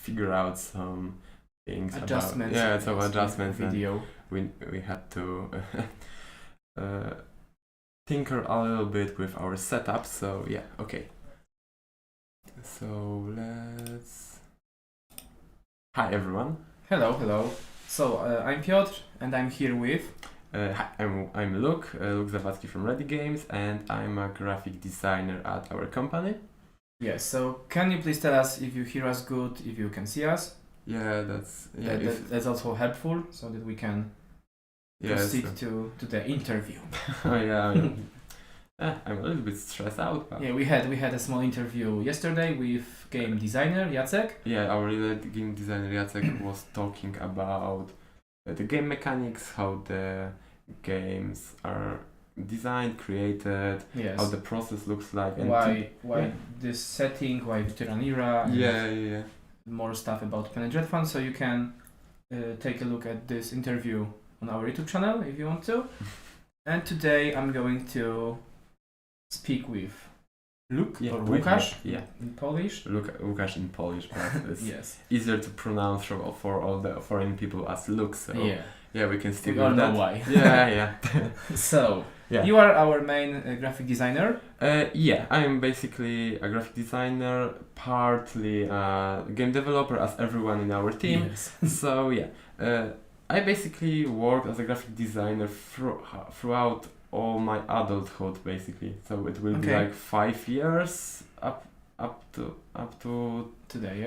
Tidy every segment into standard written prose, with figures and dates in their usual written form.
figure out some things adjustments. some adjustments. Video. We had to tinker a little bit with our setup. So yeah, okay. So let's. Hi everyone. Hello. So I'm Piotr, and I'm here with. Hi, I'm Luke Zawadzki from Redi Games, and I'm a graphic designer at our company. Yes. So can you please tell us if you hear us good, if you can see us? Yeah, That's also helpful, so that we can proceed to the interview. Oh yeah. I'm a little bit stressed out. But yeah, we had a small interview yesterday with game designer Jacek. Yeah, our game designer Jacek was talking about the game mechanics, how the games are designed, created, Yes. how the process looks like, and why this setting, why Veteran era. Yeah. More stuff about Dreadfun, so you can take a look at this interview on our YouTube channel if you want to. And today I'm going to speak with Luke or Łukasz in Polish. Łukasz in Polish, but it's Yes. easier to pronounce for all the foreign people as Luke. So yeah, we can still we all do that. know why. Yeah. So yeah. You are our main graphic designer. Yeah, I'm basically a graphic designer, partly a game developer, as everyone in our team. Yes. So yeah, I basically worked as a graphic designer throughout all my adulthood, basically. So it will be like 5 years up to today.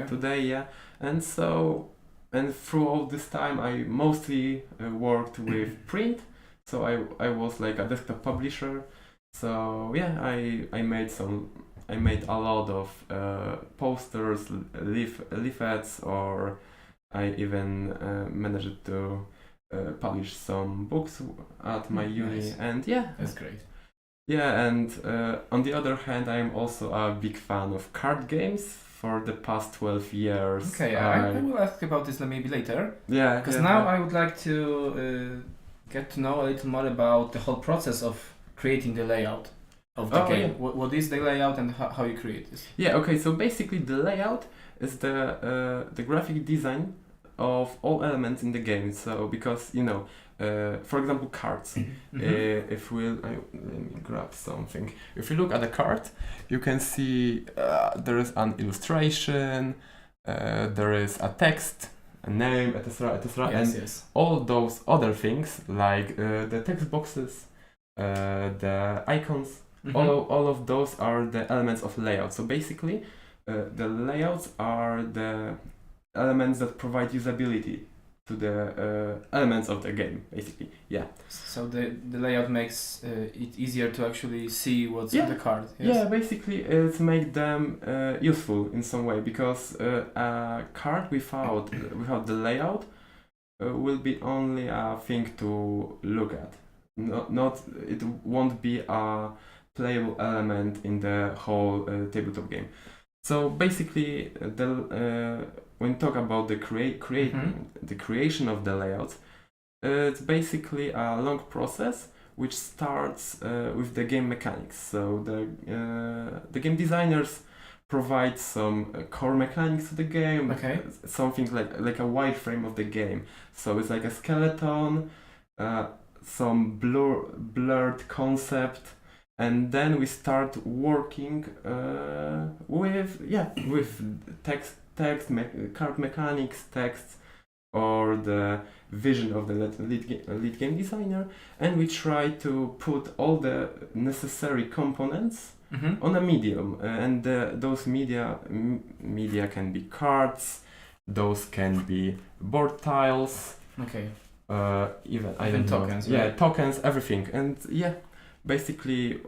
Yeah, and through all this time, I mostly worked with print. So I was like a desktop publisher. So yeah, I made a lot of posters, leaflets, or I even managed to publish some books at my uni. Nice. And yeah, That's great. Yeah, and on the other hand, I'm also a big fan of card games. For the past 12 years. Okay, I will ask about this maybe later. Yeah, because now I would like to get to know a little more about the whole process of creating the layout of the game. Yeah. What is the layout and how you create this? Yeah, okay, so basically the layout is the graphic design of all elements in the game. So because, for example, cards. Let me grab something. If you look at a card, you can see there is an illustration, there is a text, a name, etc., Yes. All those other things like the text boxes, the icons, all of those are the elements of layout. So basically, the layouts are the elements that provide usability to the elements of the game, basically. Yeah. So the layout makes it easier to actually see what's on the card. Yes? Yeah, basically it makes them useful in some way, because a card without the layout will be only a thing to look at. It won't be a playable element in the whole tabletop game. So basically, when you talk about the creation of the layouts, it's basically a long process which starts with the game mechanics. So the game designers provide some core mechanics to the game, something like a wireframe of the game. So it's like a skeleton, some blurred concept. And then we start working with text, card mechanics, text, or the vision of the lead game designer, and we try to put all the necessary components on a medium. And those media can be cards, those can be board tiles, even tokens. Yeah, tokens, everything, and yeah. Basically,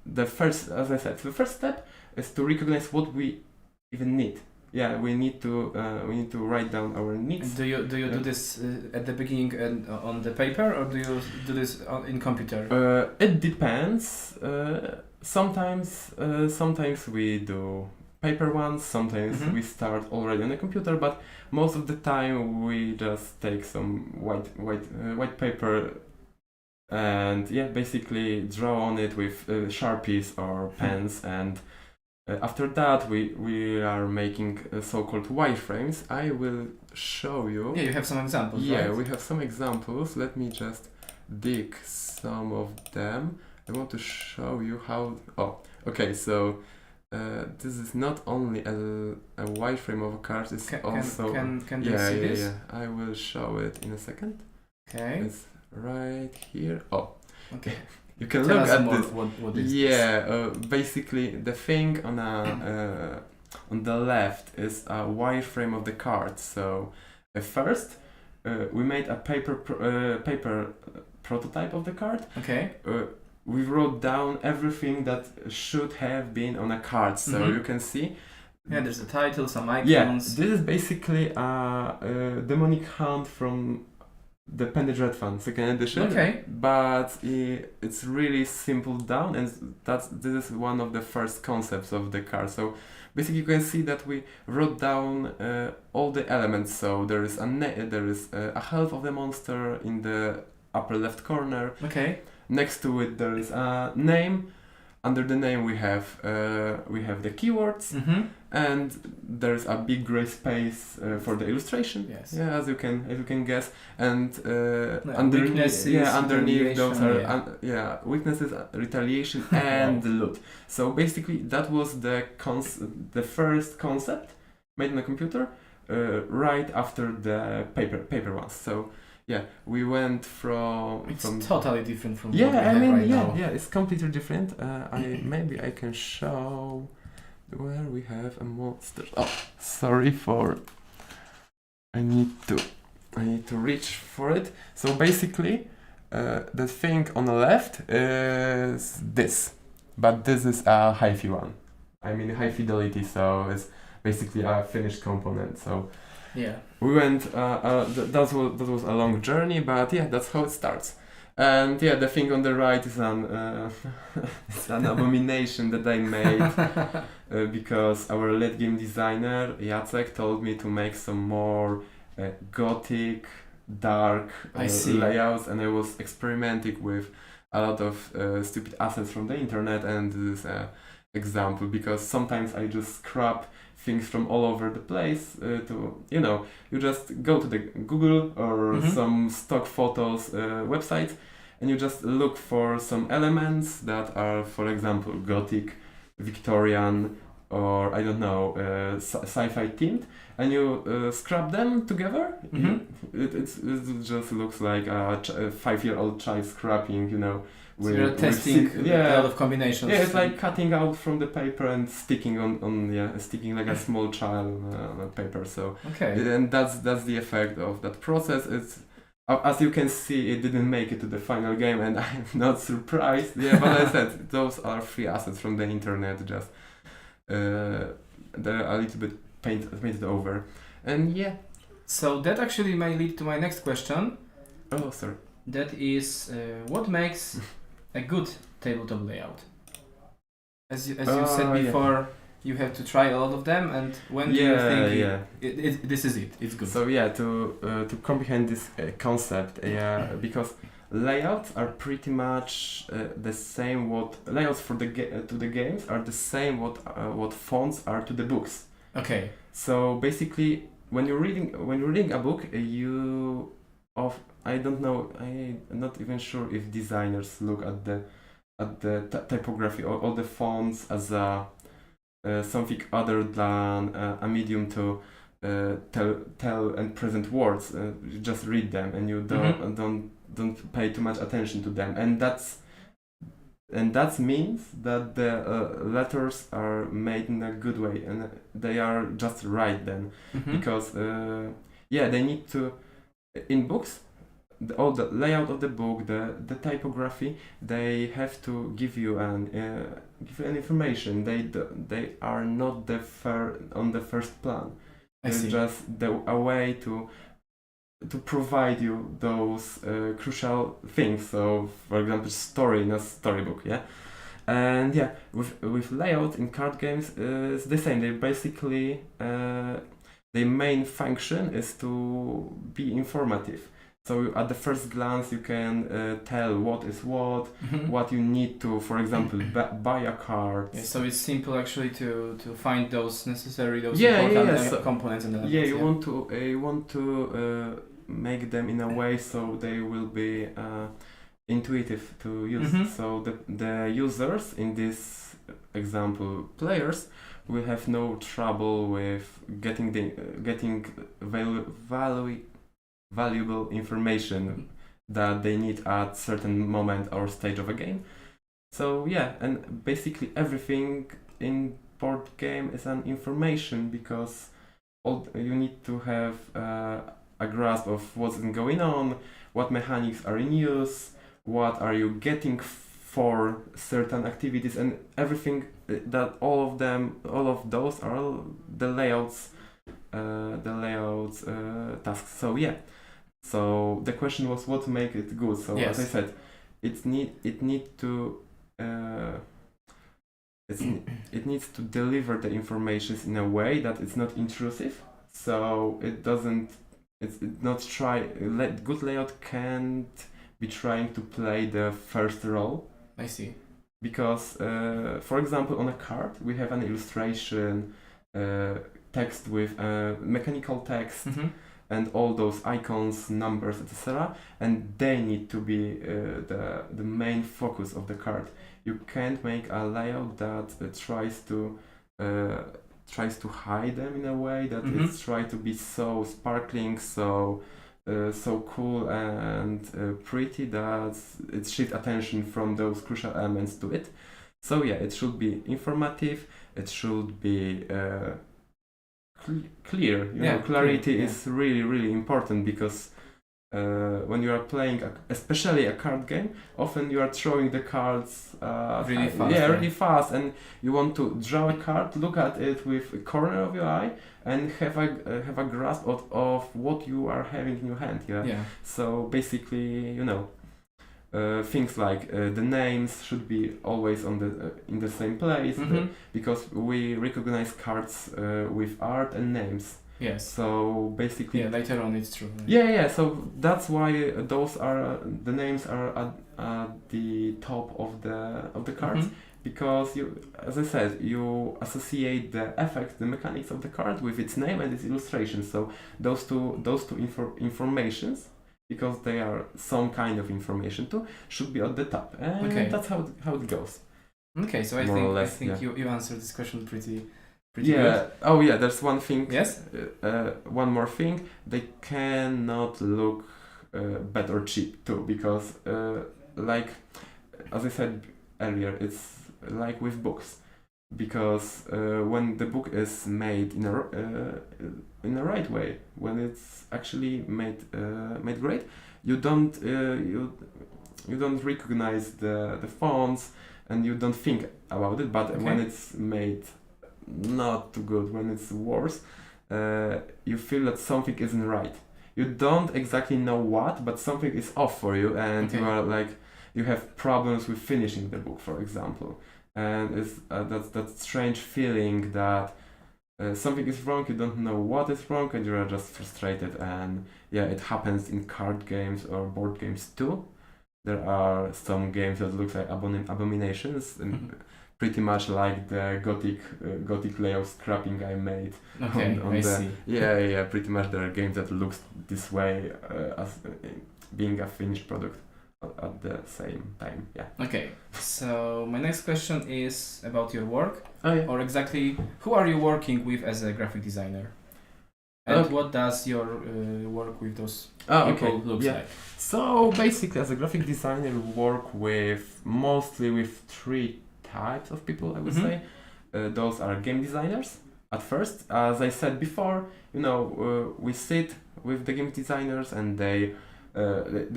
the first step is to recognize what we even need. Yeah, we need to write down our needs. Do you do this at the beginning and on the paper, or do you do this in computer? It depends. Sometimes we do paper ones. Sometimes we start already on the computer, but most of the time we just take some white paper. And yeah, basically draw on it with Sharpies or pens, and After that, we are making so-called wireframes. I will show you. Yeah, you have some examples, Yeah, right? we have some examples. Let me just dig some of them. I want to show you how. Oh, okay. So this is not only a wireframe of a card. It's also Can they see this? Yeah. I will show it in a second. Okay. It's right here. Oh, Okay. you can Tell look us at more this. what is Yeah, basically the thing on the left is a wireframe of the card. So first we made a paper prototype of the card. this? Okay. We wrote down everything that should have been on a card. So Mhm. you can see. Yeah, there's the title, some icons. Yeah, this is basically a demonic hunt from the Dreadfun second edition. Okay. But it's really simple down, and this is one of the first concepts of the card. So basically, you can see that we wrote down all the elements. So there is a health of the monster in the upper left corner. Okay. Next to it, there is a name. Under the name, we have the keywords. Mm-hmm. And there's a big gray space for the illustration. Yes. Yeah, as you can guess. And weaknesses, underneath those are retaliation, weaknesses, retaliation, and the loot. So basically, that was the first concept made on a computer, right after the paper ones. So yeah, we went from totally different from what we have right now. it's completely different. Maybe I can show where we have a monster. Oh, sorry for. I need to reach for it. So basically, the thing on the left is this, but this is a HiFi one. I mean high fidelity, so it's basically a finished component. So yeah, we went. That was a long journey, but yeah, that's how it starts. And yeah, the thing on the right is it's an abomination that I made because our lead game designer Jacek told me to make some more gothic, dark layouts, and I was experimenting with a lot of stupid assets from the internet, and this is an example because sometimes I just scrap things from all over the place you just go to the Google or some stock photos website, and you just look for some elements that are, for example, gothic, Victorian, or I don't know, sci-fi themed, and you scrap them together. It just looks like a 5-year-old child scrapping, so you're testing a lot of combinations. Yeah, it's like cutting out from the paper and sticking sticking like a small child on a paper. So and that's the effect of that process. It's as you can see, it didn't make it to the final game, and I'm not surprised. Yeah, but I said those are free assets from the internet. Just they're a little bit painted over, and yeah. So that actually may lead to my next question. Oh, sorry. That is, what makes a good tabletop layout? As you said before, you have to try a lot of them, and when do you think this is it? It's good. So yeah, to comprehend this concept, because layouts are pretty much the same. What layouts for to the games are the same. What fonts are to the books. Okay. So basically, when you're reading a book, I don't know. I'm not even sure if designers look at the typography or all the fonts as something other than a medium to tell and present words. You just read them, and you don't pay too much attention to them, and that means that the letters are made in a good way, and they are just right then, because they need to in books. All the layout of the book, the typography, they have to give you an information. They are not on the first plan. It's just a way to provide you those crucial things. So, for example, story in a storybook, and with layout in card games it's the same. They basically the main function is to be informative. So at the first glance you can tell what is what you need to, for example, buy a card. Yeah, so it's simple actually to find those important So, components in the you want to make them in a way so they will be intuitive to use. So the users, in this example players, will have no trouble with getting valuable information that they need at certain moment or stage of a game. So yeah, and basically everything in board game is an information, because you need to have a grasp of what's going on, what mechanics are in use, what are you getting for certain activities, and everything that all of those are the layouts tasks. So yeah. So the question was what make it good. So yes. As I said, it needs to deliver the information in a way that it's not intrusive. So good layout can't be trying to play the first role. I see. Because for example, on a card we have an illustration, text with mechanical text. And all those icons, numbers, etc., and they need to be the main focus of the card. You can't make a layout that tries to hide them in a way that it's trying to be so sparkling, so cool and pretty that it shifts attention from those crucial elements to it. So yeah, it should be informative. It should be clear. Clarity is really, really important, because when you are playing especially a card game, often you are throwing the cards really fast, and you want to draw a card, look at it with a corner of your eye, and have a grasp of what you are having in your hand. So basically, things like the names should be always in the same place, because we recognize cards with art and names. Yes. So basically. Later on it's true. Yeah. So that's why the names are at the top of the cards, because as I said, you associate the effects, the mechanics of the card with its name and its illustration. So those two informations, because they are some kind of information too, should be at the top, and that's how it goes. Okay, so I think you answered this question pretty good. Oh yeah, there's one thing. Yes. One more thing, they cannot look bad or cheap too, because like as I said earlier, it's like with books, because when the book is made in a right way, when it's actually made great, you don't recognize the fonts, and you don't think about it. But when it's made not too good, when it's worse, you feel that something isn't right. You don't exactly know what, but something is off for you, and you are like, you have problems with finishing the book, for example, and it's that strange feeling that something is wrong, you don't know what is wrong, and you are just frustrated. And it happens in card games or board games too. There are some games that look like abominations, and pretty much like the gothic layout scrapping I made. See. Pretty much there are games that looks this way as being a finished product at the same time. Okay, so my next question is about your work. Or exactly who are you working with as a graphic designer, and what does your work with those people looks like? So basically, as a graphic designer, we work mostly with three types of people, I would say. Those are game designers at first. As I said before, we sit with the game designers, and they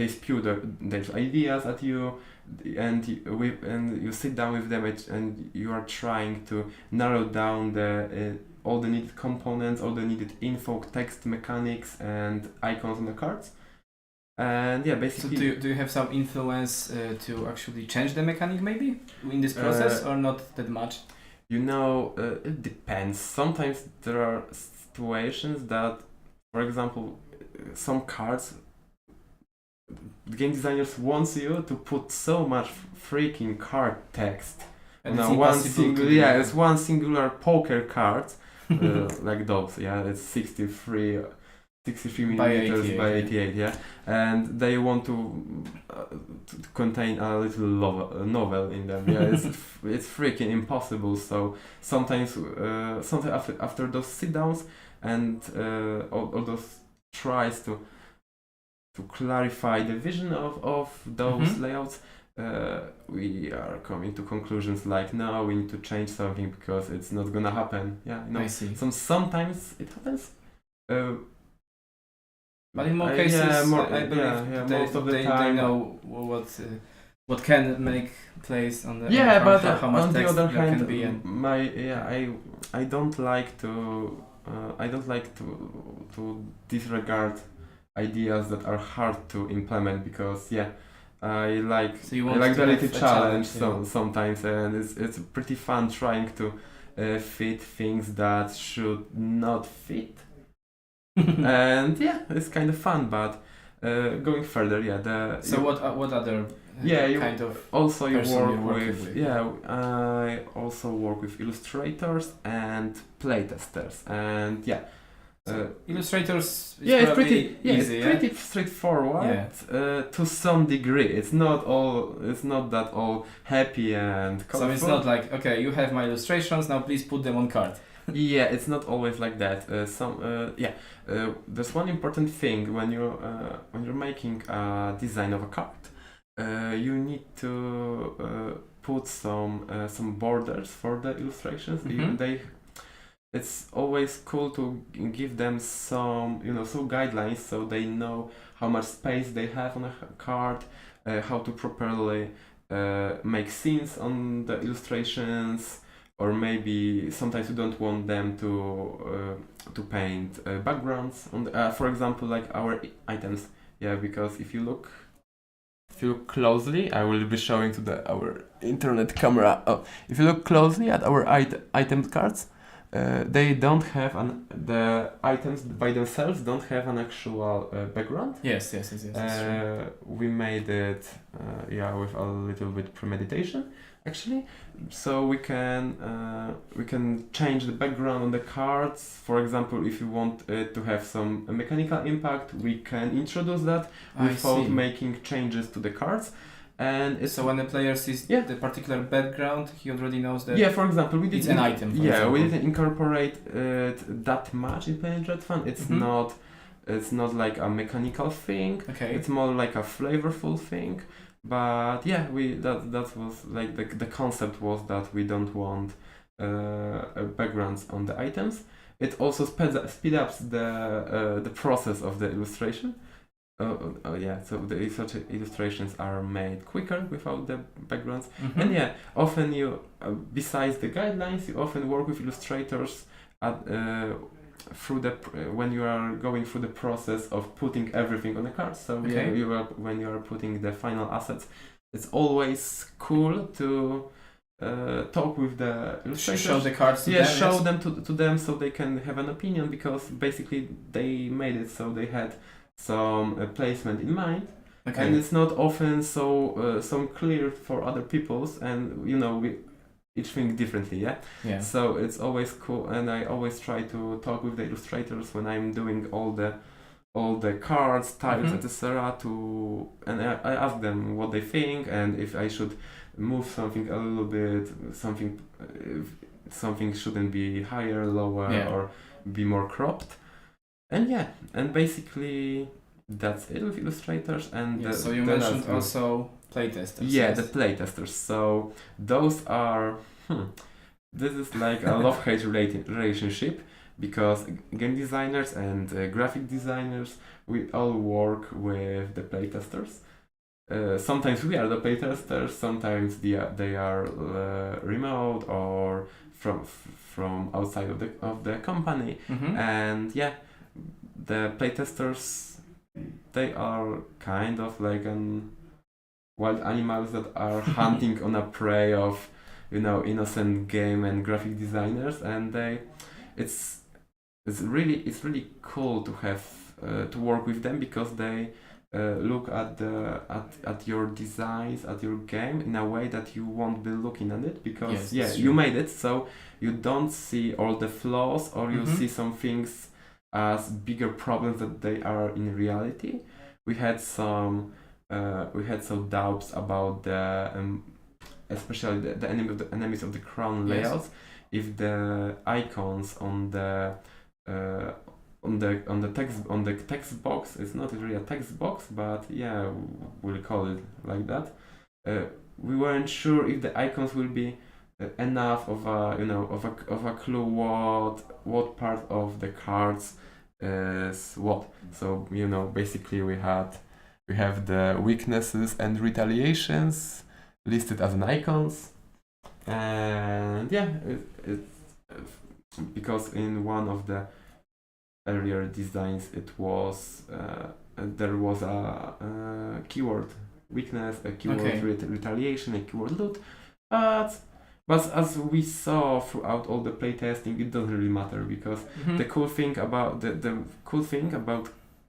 spew their ideas at you, and you sit down with them, and you are trying to narrow down all the needed components, all the needed info, text, mechanics, and icons on the cards. And basically. So do you have some influence to actually change the mechanic maybe in this process, or not that much? It depends. Sometimes there are situations that, for example, some cards game designers wants you to put so much freaking card text And on it's a one impossible single, to do. yeah, it's one singular poker card, like those, yeah, it's 63 millimeters 88, by yeah. 88, yeah, and they want to contain a little novel in them, yeah, it's freaking impossible. So sometimes after those sit downs and all those tries to clarify the vision of those Mhm. layouts, we are coming to conclusions like, no, we need to change something because it's not gonna happen. Yeah, you know. I see. Sometimes it happens. But in more I- cases, yeah, I believe most of the they time. know what can make plays on the Yeah, but how much on the text other there hand, can be. And I don't like to disregard ideas that are hard to implement because I like so you I want like to the have little a challenge yeah. sometimes, and it's pretty fun trying to fit things that should not fit. And it's kind of fun, but going further, So what other you kind of also you person work you're working with? I also work with illustrators and playtesters, and illustrators? it's probably pretty easy. it's pretty straightforward to some degree. It's not that all happy and colorful. So it's not like, okay, you have my illustrations, now please put them on card. It's not always like that. There's one important thing when you're making a design of a card. You need to put some borders for the illustrations. Mhm. It's always cool to give them some guidelines so they know how much space they have on a card, how to properly make scenes on the illustrations. Or maybe sometimes you don't want them to paint backgrounds on for example, like our items. Yeah, because if you look closely, I will be showing to our internet camera. If you look closely at our item cards, they don't have the items by themselves don't have an actual background. Yes. That's true. We made it with a little bit premeditation actually, so we can change the background on the cards. For example, if you want it to have some mechanical impact, we can introduce that without making changes to the cards. And so when the player sees the particular background, he already knows that. Yeah, for example, we did it's an item. We didn't incorporate it that much in Dreadfun. It's not. It's not like a mechanical thing. Okay. It's more like a flavorful thing. But that was like the concept was that we don't want backgrounds on the items. It also speed up the process of the illustration. So the illustrations are made quicker without the backgrounds. And often you, besides the guidelines, you often work with illustrators when you are going through the process of putting everything on the card. So when you are putting the final assets, it's always cool to talk with the illustrators. Show the cards to them. Show them to them so they can have an opinion, because basically they made it so they had some placement in mind. Okay. And it's not often so clear for other people's, and we each think differently, Yeah. So it's always cool, and I always try to talk with the illustrators when I'm doing all the cards, tiles, etc. And I ask them what they think, and if I should move something a little bit, something shouldn't be higher, lower, or be more cropped. And basically that's it with illustrators. And so you mentioned also playtesters. The playtesters. So those are this is like a love-hate relationship, because game designers and graphic designers, we all work with the playtesters. Sometimes we are the playtesters, sometimes they are remote or from outside of the company. And the playtesters, they are kind of like wild animals that are hunting on a prey of innocent game and graphic designers, and it's really cool to have to work with them, because they look at your designs, at your game in a way that you won't be looking at it, because you made it, so you don't see all the flaws, or you see some things as bigger problems that they are in reality. We had some doubts about the especially the enemies of the crown layouts. If the icons on the text box, it's not really a text box, but yeah, we'll call it like that. We weren't sure if the icons will be enough of a clue what part of the cards is what. So basically we have the weaknesses and retaliations listed as an icons, and because in one of the earlier designs it was there was a keyword weakness, a keyword retaliation, a keyword loot, but as we saw throughout all the playtesting, it doesn't really matter, because the cool thing about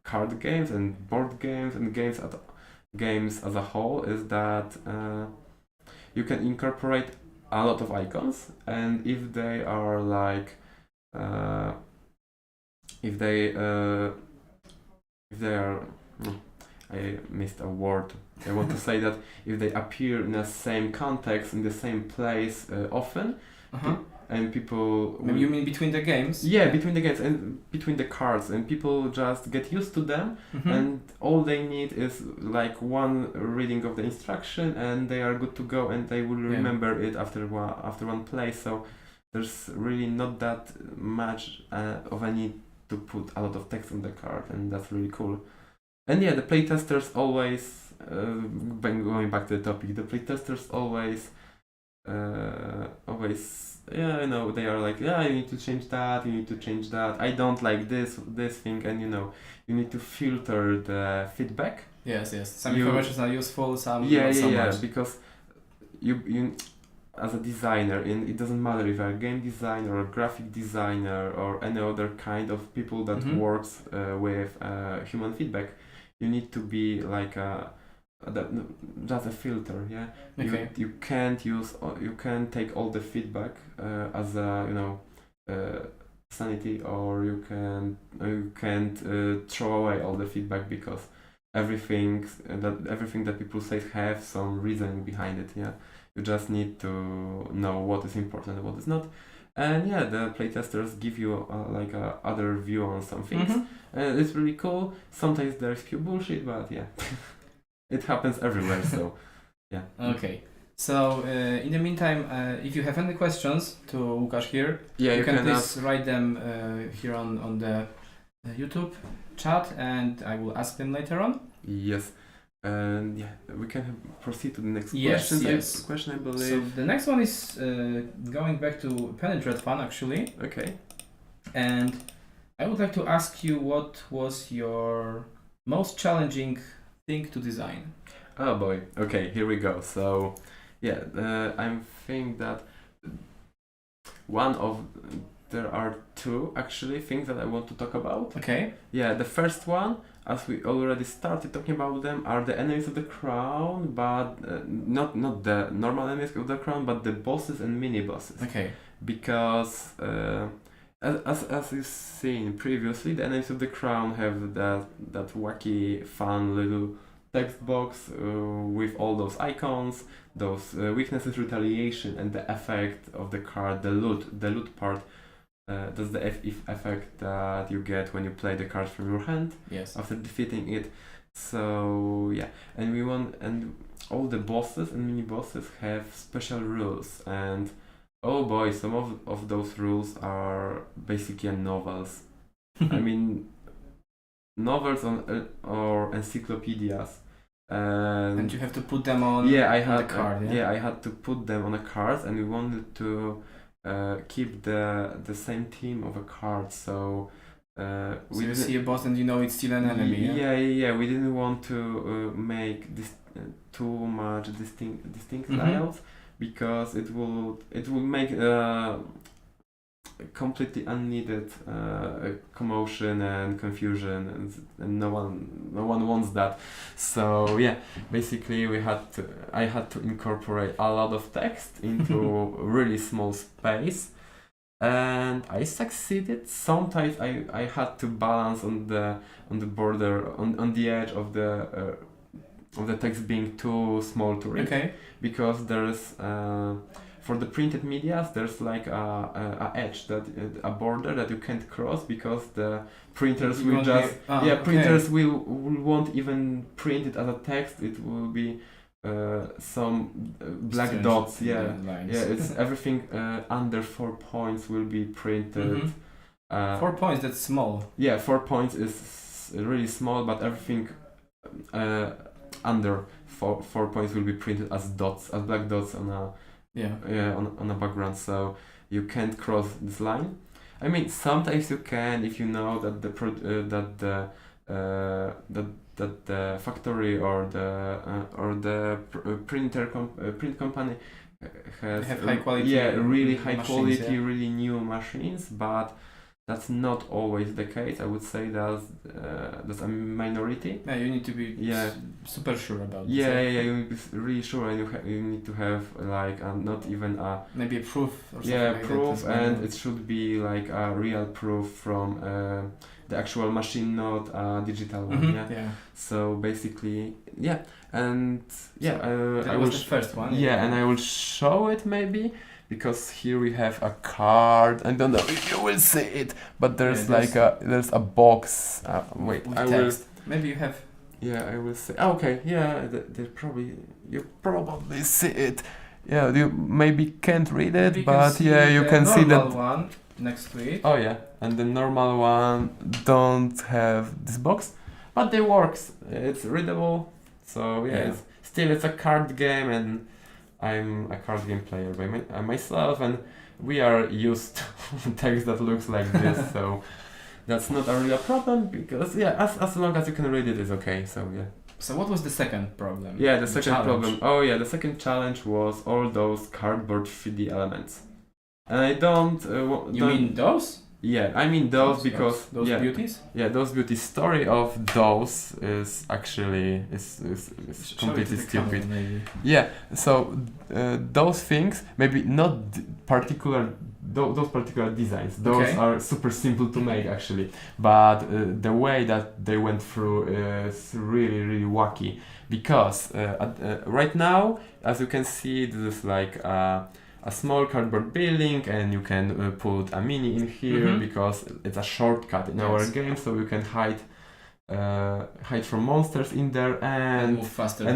card games and board games and games as a whole is that you can incorporate a lot of icons, and if they are like if they are I missed a word. I want to say that if they appear in the same context, in the same place often, and people... You mean between the games? Yeah, between the games and between the cards, and people just get used to them, and all they need is like one reading of the instruction, and they are good to go, and they will remember it after one play. So there's really not that much of a need to put a lot of text on the card, and that's really cool. And the playtesters always, going back to the topic, the playtesters always, they are like, you need to change that, you need to change that, I don't like this thing, and you need to filter the feedback. Yes. Some information are useful, some not so much. Because you as a designer, and it doesn't matter if you're a game designer or a graphic designer or any other kind of people that works with human feedback, you need to be like just a filter. You can't take all the feedback as a sanity, or you can't throw away all the feedback, because everything that people say have some reasoning behind it. You just need to know what is important and what is not. And the playtesters give you like a other view on some things. And it's really cool. Sometimes there's pure bullshit, but it happens everywhere. So Okay. So in the meantime, if you have any questions to Łukasz here, you can please write them here on the YouTube chat, and I will ask them later on. Yes. And we can proceed to the next question, I believe. So the next one is going back to Dreadfun, actually. Okay. And I would like to ask you, what was your most challenging thing to design? Oh boy. Okay, here we go. So I think that there are two actually things that I want to talk about. Okay. The first one, as we already started talking about them, are the enemies of the crown, but not the normal enemies of the crown, but the bosses and mini bosses. Okay. Because as you've seen previously, the enemies of the crown have that wacky, fun little text box with all those icons, those weaknesses, retaliation, and the effect of the card, the loot part. That's the effect that you get when you play the card from your hand after defeating it. So and all the bosses and mini bosses have special rules, and oh boy, some of those rules are basically novels. I mean, novels or encyclopedias. And you have to put them on the card. I had to put them on a card, and we wanted to keep the same theme of a card, so we you see a boss and you know it's still an enemy. We didn't want to make this too much distinct layouts, because it will make completely unneeded commotion and confusion, and no one wants that. So yeah, basically I had to incorporate a lot of text into really small space, and I succeeded. Sometimes I had to balance on the border, on the edge of the text being too small to read. Okay. Because there's for the printed medias there's like a edge, that a border that you can't cross, because the printers will just printers will won't even print it as a text. It will be some black Strange dots. lines. It's everything under 4 points will be printed. 4 points, that's small. 4 points is really small, but everything under 4 points will be printed as dots, as black dots on a background. So you can't cross this line. I mean, sometimes you can, if you know that the factory or the print company have high quality. Really high machines, quality, really new machines, but that's not always the case. I would say that's a minority. Yeah, you need to be super sure about this. You need to be really sure, and you need to have like not even a maybe a proof or something like proof, that. and it should be like a real proof from the actual machine, not a digital one. So basically, and that I was will the first one. and I will show it maybe. Because here we have a card. I don't know if you will see it, but there's there's a box. Wait, with I text. will. Maybe you have. I will say. Okay, you probably see it. You maybe can't read it, Maybe but you can see that. One next to it. Oh yeah, and the normal one don't have this box, but it works. It's readable. So it's a card game, and I'm a card game player by myself, and we are used to text that looks like this, so that's not a real problem, because as long as you can read it is okay. So what was the second problem? the second problem. The second challenge was all those cardboard 3D elements, and I don't. You mean those? I mean those because those beauties. Those beauties. Story of those is actually is completely stupid. So those things, maybe not those particular designs. Those are super simple to make actually, but the way that they went through is really really wacky, because right now, as you can see, this is like a small cardboard building, and you can put a mini in here because it's a shortcut in our game, so you can hide from monsters in there and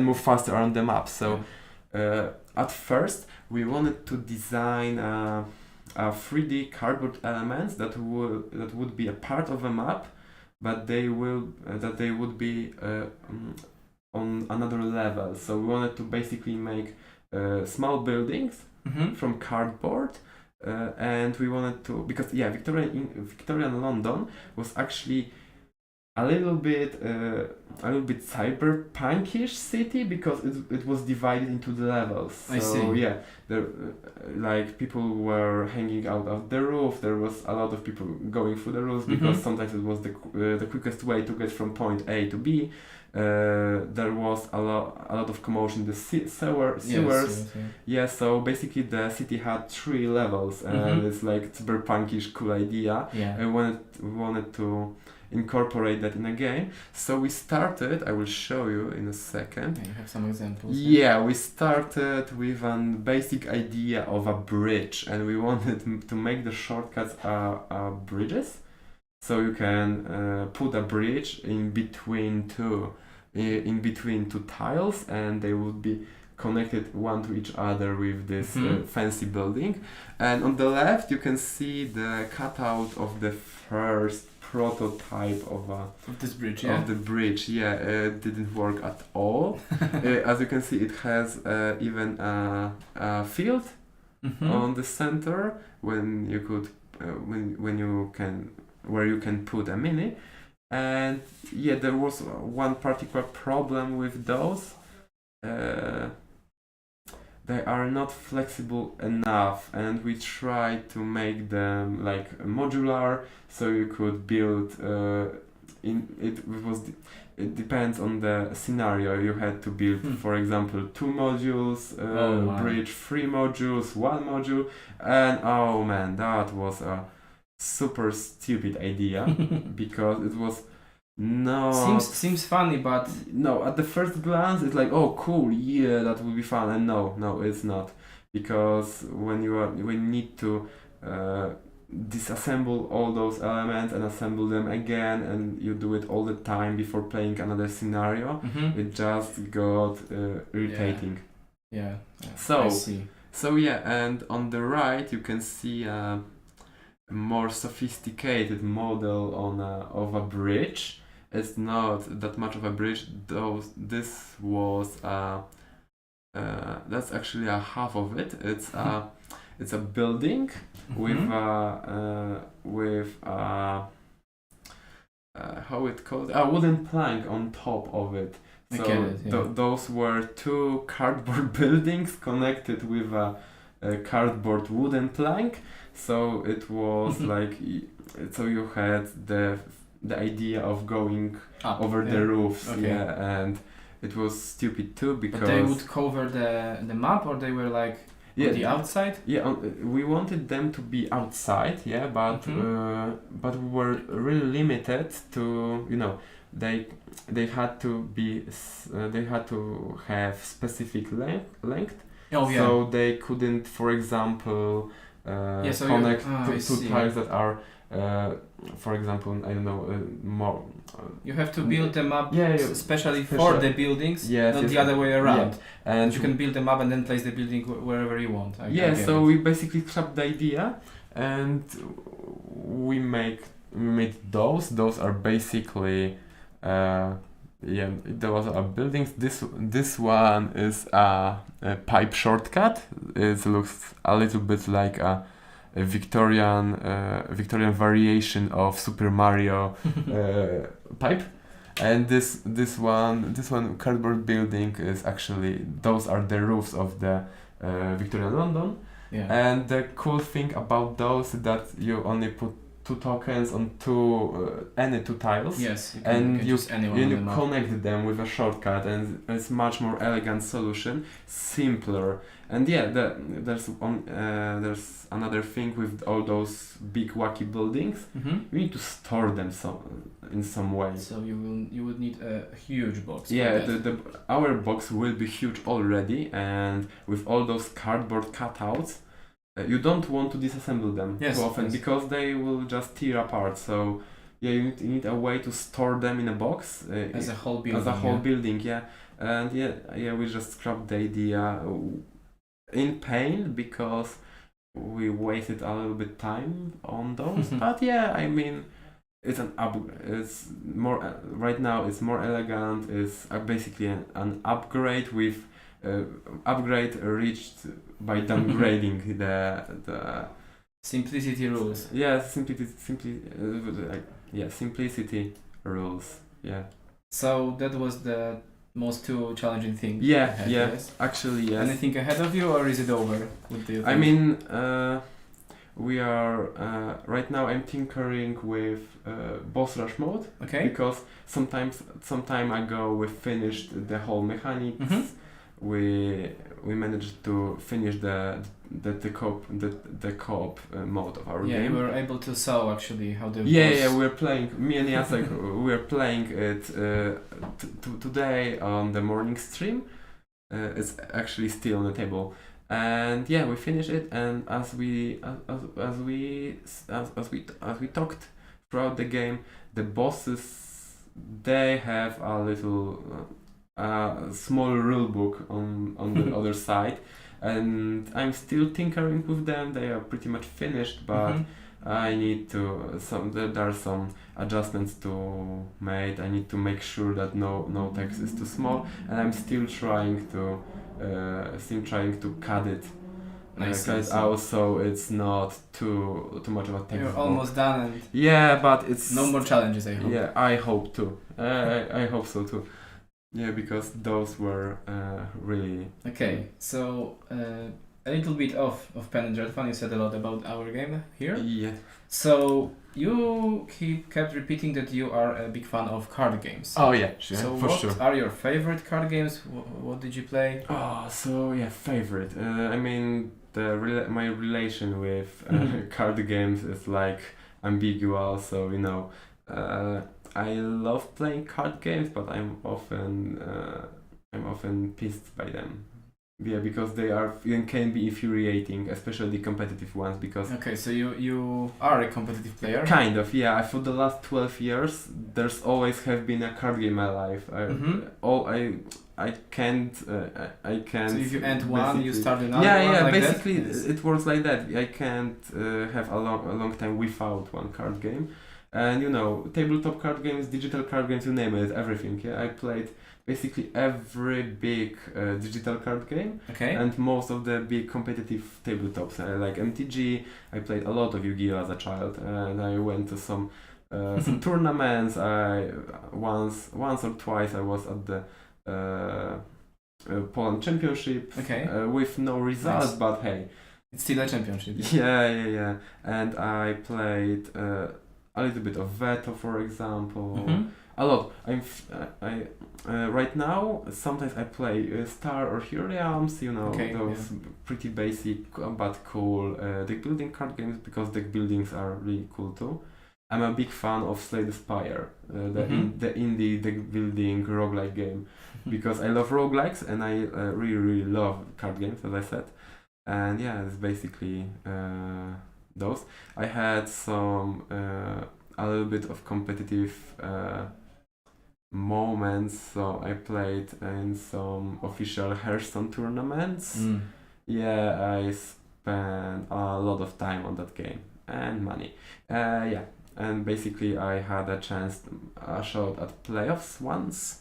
move faster around the map. So at first we wanted to design a 3D cardboard elements that would be a part of a map, but they would be on another level. So we wanted to basically make small buildings from cardboard, and we wanted to, because Victorian London was actually a little bit cyberpunkish city, because it was divided into the levels. So, I see. There like people were hanging out of the roof. There was a lot of people going through the roofs, because sometimes it was the quickest way to get from point A to B. There was a lot of commotion in the sewers. So basically the city had 3 levels, and it's like cyberpunkish cool idea. I wanted to incorporate that in a game. So we started, I will show you in a second. You have some examples. We started with a basic idea of a bridge, and we wanted to make the shortcuts bridges. So you can put a bridge in between two tiles, and they would be connected one to each other with this fancy building. And on the left you can see the cutout of the first prototype of this bridge. Of the bridge. It didn't work at all. As you can see, it has even a field on the center when you could where you can put a mini. And there was one particular problem with those. they are not flexible enough, and we try to make them like modular, so you could build it depends on the scenario. You had to build, for example, 2 modules, bridge 3 modules, 1 module, and oh man, that was a super stupid idea because it was seems funny, but no, at the first glance it's like, oh cool, yeah, that will be fun, and no, it's not, because when you need to disassemble all those elements and assemble them again, and you do it all the time before playing another scenario, it just got irritating. Yeah. So I see. So yeah, and on the right you can see a more sophisticated model of a bridge. It's not that much of a bridge. This was that's actually a half of it. It's a building with how it called, a wooden plank on top of it. So those were 2 cardboard buildings connected with a cardboard wooden plank. So it was like, so you had the idea of going up, over the roofs, and it was stupid too, because but they would cover the map, or they were like on the outside. We wanted them to be outside, but we were really limited to, they had to have specific length. So they couldn't, for example, connect two tiles that are, for example, I don't know, more. You have to build them up especially for the buildings, not the other way around. And you can build them up and then place the building wherever you want. So we basically scrapped the idea, and we made those. Those are basically those are buildings. This one is a pipe shortcut. It looks a little bit like a Victorian variation of Super Mario pipe, and this one cardboard building is actually, those are the roofs of the Victorian London. And the cool thing about those is that you only put 2 tokens on any 2 tiles. And you connect them with a shortcut, and it's much more elegant solution, simpler. And there's another thing with all those big wacky buildings. You need to store them in some way. So you would need a huge box. Our box will be huge already, and with all those cardboard cutouts, you don't want to disassemble them too often, because they will just tear apart. So you need a way to store them in a box as a whole building. And we just scrapped the idea in pain, because we wasted a little bit time on those. But I mean, it's it's more right now. It's more elegant. It's basically an upgrade with upgrade reached by downgrading the simplicity rules. Simplicity rules. So that was the most 2 challenging thing. Actually, yes. Anything ahead of you, or is it over? What do you think? I mean, we are right now. I'm tinkering with boss rush mode. Because some time ago we finished the whole mechanics. We managed to finish the co-op mode of our game. We were able to saw actually how the we're playing. Me and Jacek, we're playing it today on the morning stream. It's actually still on the table, and we finished it. And as we talked throughout the game, the bosses, they have a little small rule book on the other side, and I'm still tinkering with them. They are pretty much finished, but I need to there are some adjustments to make. I need to make sure that no text is too small, and I'm still trying to cut it. Also it's not too much of a text. You're almost done, and but it's no more challenges, I hope. I hope too. I hope so too. Yeah, because those were really. Okay, so a little bit of Pen and Dreadfun. You said a lot about our game here. Yeah. So you kept repeating that you are a big fan of card games. Oh yeah, sure. So for what sure. are your favorite card games? What did you play? Oh, so yeah, favorite. I mean, my relation with card games is like ambiguous. So you know, I love playing card games, but I'm often pissed by them. Yeah, because they can be infuriating, especially the competitive ones. Because Okay, so you are a competitive player. kind of, yeah. For the last 12 years, there's always have been a card game in my life. I can't. So if you end one, you start another Yeah, one. yeah. Like Basically, that? Yes. it works like that. I can't have a long time without one card game. And you know, tabletop card games, digital card games, you name it, everything. Yeah, I played basically every big digital card game. Okay. And most of the big competitive tabletops, like MTG. I played a lot of Yu-Gi-Oh as a child, and I went to some tournaments. I once or twice I was at the Poland Championship. Okay. With no results, Nice. but hey. It's still a championship. Yeah. And I played a little bit of Veto, for example. Mhm. A lot. Right now, sometimes I play Star or Hero Realms, you know, Okay, those pretty basic but cool deck building card games, because deck buildings are really cool too. I'm a big fan of Slay the Spire, the indie deck building roguelike game, because I love roguelikes and I really love card games, as I said. And yeah, it's basically those. I had some a little bit of competitive moments, so I played in some official Hearthstone tournaments. Mm. Yeah, I spent a lot of time on that game and money. Yeah, and basically I had a shot at playoffs once.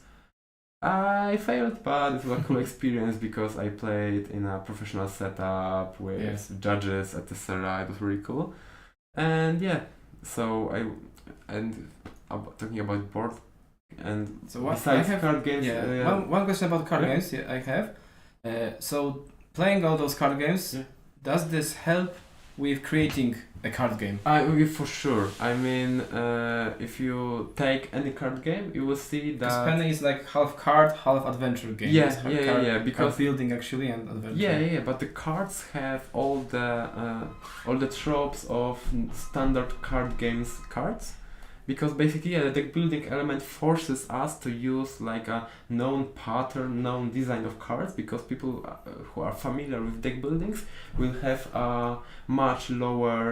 I failed, but it was a cool experience because I played in a professional setup with Yes. judges, etc. It was really cool. And yeah, so talking about board and So what besides I have, card games, one question about card Yeah. games. Yeah, I have. So playing all those card games, Yeah. does this help with creating a card game? For sure. I mean, if you take any card game, you will see Because that. Penny is like half card, half adventure game. Yeah, It's yeah, yeah, card, yeah, card because building actually and adventure. yeah, but the cards have all the tropes of standard card games cards, because basically the deck building element forces us to use like a known pattern, known design of cards, because people who are familiar with deck buildings will have a much lower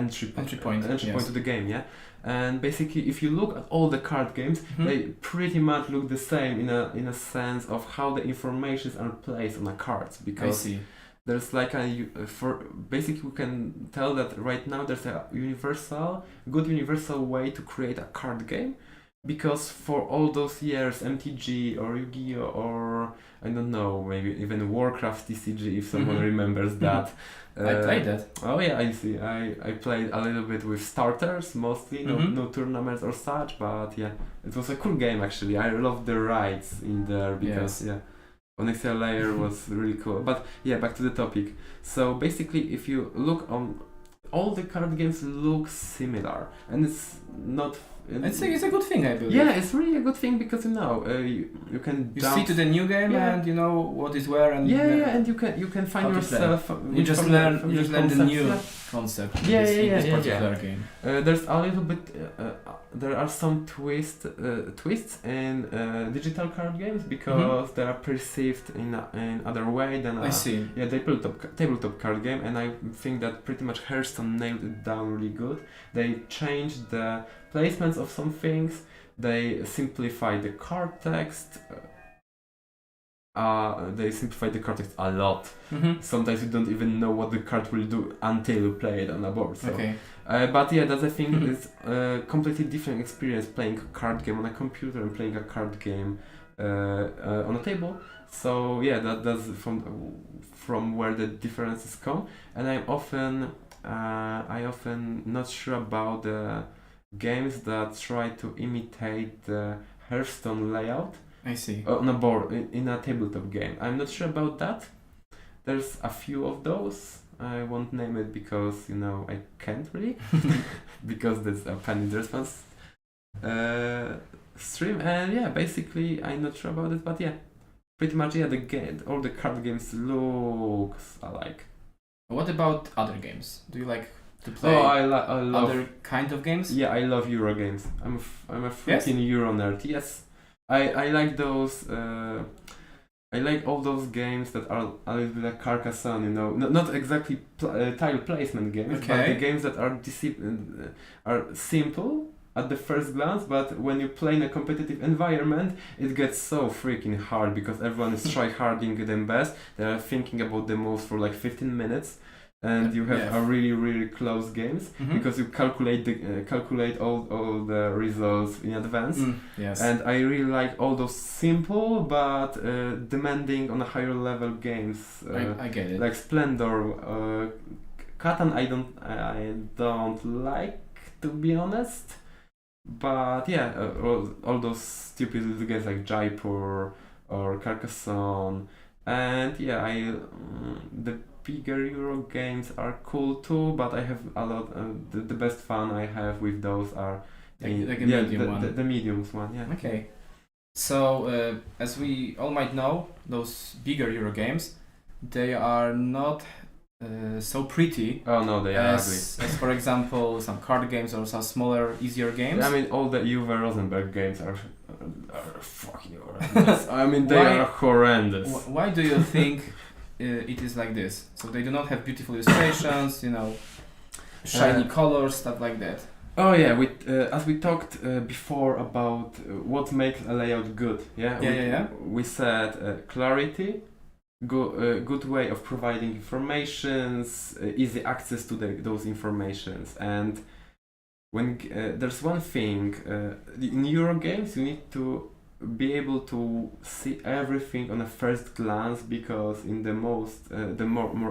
entry point, yes. to the game, yeah. And basically, if you look at all the card games, they pretty much look the same in a sense of how the informations are placed on the cards, I because see. there's like basically we can tell that right now there's a good universal way to create a card game, because for all those years MTG or Yu-Gi-Oh or I don't know, maybe even Warcraft TCG, if someone remembers that. I played that. Oh yeah, I see. I played a little bit with starters mostly, no tournaments or such, but yeah, it was a cool game actually. I love the rides in there because Yes. Onyxia Layer was really cool. But yeah, back to the topic. So basically, if you look on, all the card games look similar, and it's not. It's a good thing, I believe. Yeah, it's really a good thing, because you know you can You jump. see to the new game and you know what is where and and you can find how to play. yourself. You just learn the concepts, new yeah. concept. Yeah, in this yeah, particular game. There's a little bit. There are some twists in digital card games, because they are perceived in other way than I see. yeah, tabletop card game, and I think that pretty much Hearthstone nailed it down really good. They changed the placements of some things. They simplify the card text. They simplify the card text a lot. Sometimes you don't even know what the card will do until you play it on a board. So. Okay. But yeah, that's I think is a completely different experience playing a card game on a computer and playing a card game on a table. So yeah, that's from where the differences come. And I often not sure about the games that try to imitate the Hearthstone layout I see. on a board in a tabletop game. I'm not sure about that. There's a few of those. I won't name it because I can't really because that's a Penny Dreadfun's stream. And yeah, basically I'm not sure about it, but yeah, pretty much yeah. All the card games looks alike. What about other games? Do you like to play I love other kind of games? Yeah, I love Euro games. I'm a freaking Euro nerd. Yes, I like those. I like all those games that are a little bit like Carcassonne, not exactly tile placement games, but the games that are simple at the first glance, but when you play in a competitive environment, it gets so freaking hard because everyone is try-harding them best. They are thinking about the moves for like 15 minutes. And you have a really, really close games because you calculate all the results in advance. Yes. And I really like all those simple but demanding on a higher level games. I get it. Like Splendor, Catan. I don't like, to be honest. But yeah, all those stupid little games like Jaipur or Carcassonne, and yeah, the bigger Euro games are cool too, but I have a lot. The best fun I have with those are the mediums one. Yeah. Okay. So as we all might know, those bigger Euro games, they are not so pretty. Oh no, they are ugly. As for example, some card games or some smaller, easier games. I mean, all the Uwe Rosenberg games are fucking horrendous. I mean, they are horrendous. Why do you think it is like this? So they do not have beautiful illustrations, shiny colors, stuff like that. Oh yeah, as we talked before about what makes a layout good. We said clarity, good way of providing informations, easy access to those informations, and when there's one thing in Euro games, you need to be able to see everything on a first glance, because in the more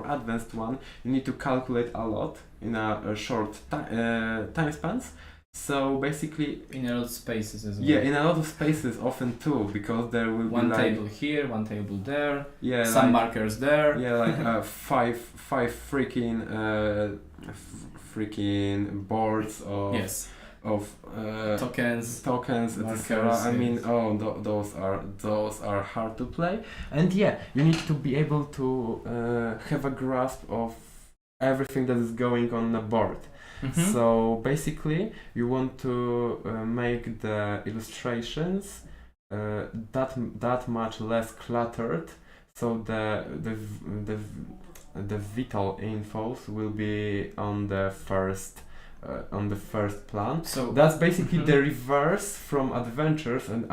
advanced one, you need to calculate a lot in a short time spans. So basically, in a lot of spaces as well. Yeah, in a lot of spaces often too, because there will one be table here, one table there. Yeah, some markers there. Yeah, like five freaking boards of tokens, etc. I mean, those are hard to play, and yeah, you need to be able to have a grasp of everything that is going on the board. So basically, you want to make the illustrations that much less cluttered, so the vital infos will be on the first plan. So that's basically the reverse from adventures and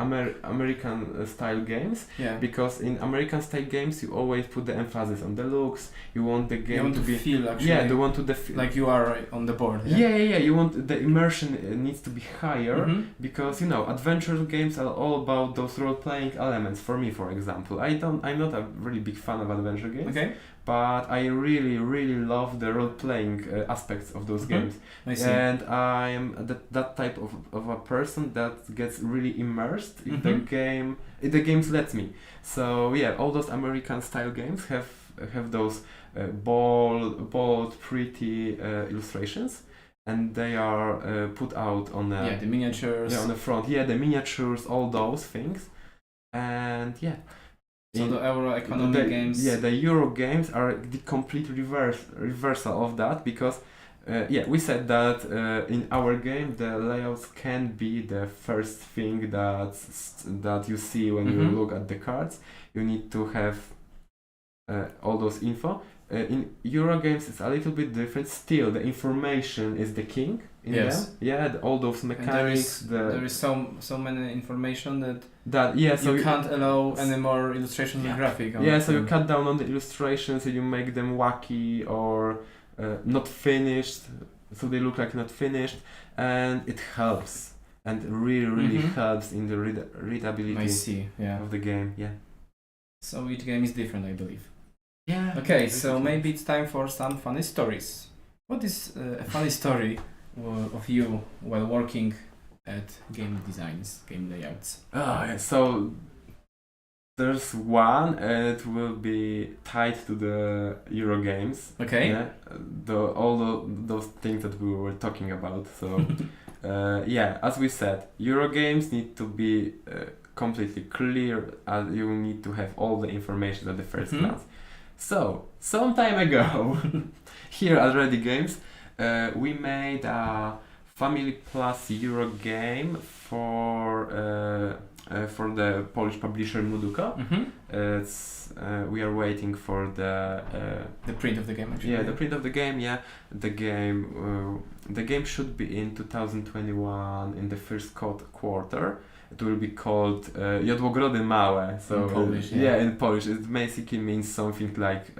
American style games. Yeah. Because in American style games, you always put the emphasis on the looks. You want the game to be feel actually. Yeah, you want to like you are on the board. Yeah. You want the immersion needs to be higher because adventure games are all about those role-playing elements. For me, for example, I'm not a really big fan of adventure games. Okay. But I really, really love the role-playing aspects of those games. I see. And I'm that type of a person that gets really immersed in the game. The games let me. So yeah, all those American style games have those bold, pretty illustrations, and they are put out on the miniatures. Yeah, on the front. Yeah, the miniatures, all those things, and yeah. So the Euro economy games. Yeah, the Euro games are the complete reversal of that, because we said that in our game the layouts can be the first thing that you see when you look at the cards. You need to have all those info. In Euro games it's a little bit different. Still, the information is the king in them. Yeah, all those mechanics. There is so many information that so you can't allow any more illustrations and graphic. So you cut down on the illustrations and you make them wacky or not finished, so they look like not finished, and it helps, and really helps in the readability of the game. Yeah. So each game is different, I believe. Yeah. Okay, so maybe it's time for some funny stories. What is a funny story of you while working at game designs, game layouts? Oh, yeah, so there's one, and it will be tied to the Euro games. Okay. Yeah, those things that we were talking about. So, yeah, as we said, Euro games need to be completely clear. You need to have all the information at the first glance. So, some time ago, here at Redi Games, we made a Family Plus Euro game for the Polish publisher Muduko. We are waiting for the print of the game. Actually. Yeah, the print of the game. Yeah, the game should be in 2021 in the first quarter. It will be called Jodłogrody Małe. So in Polish, in Polish, it basically means something like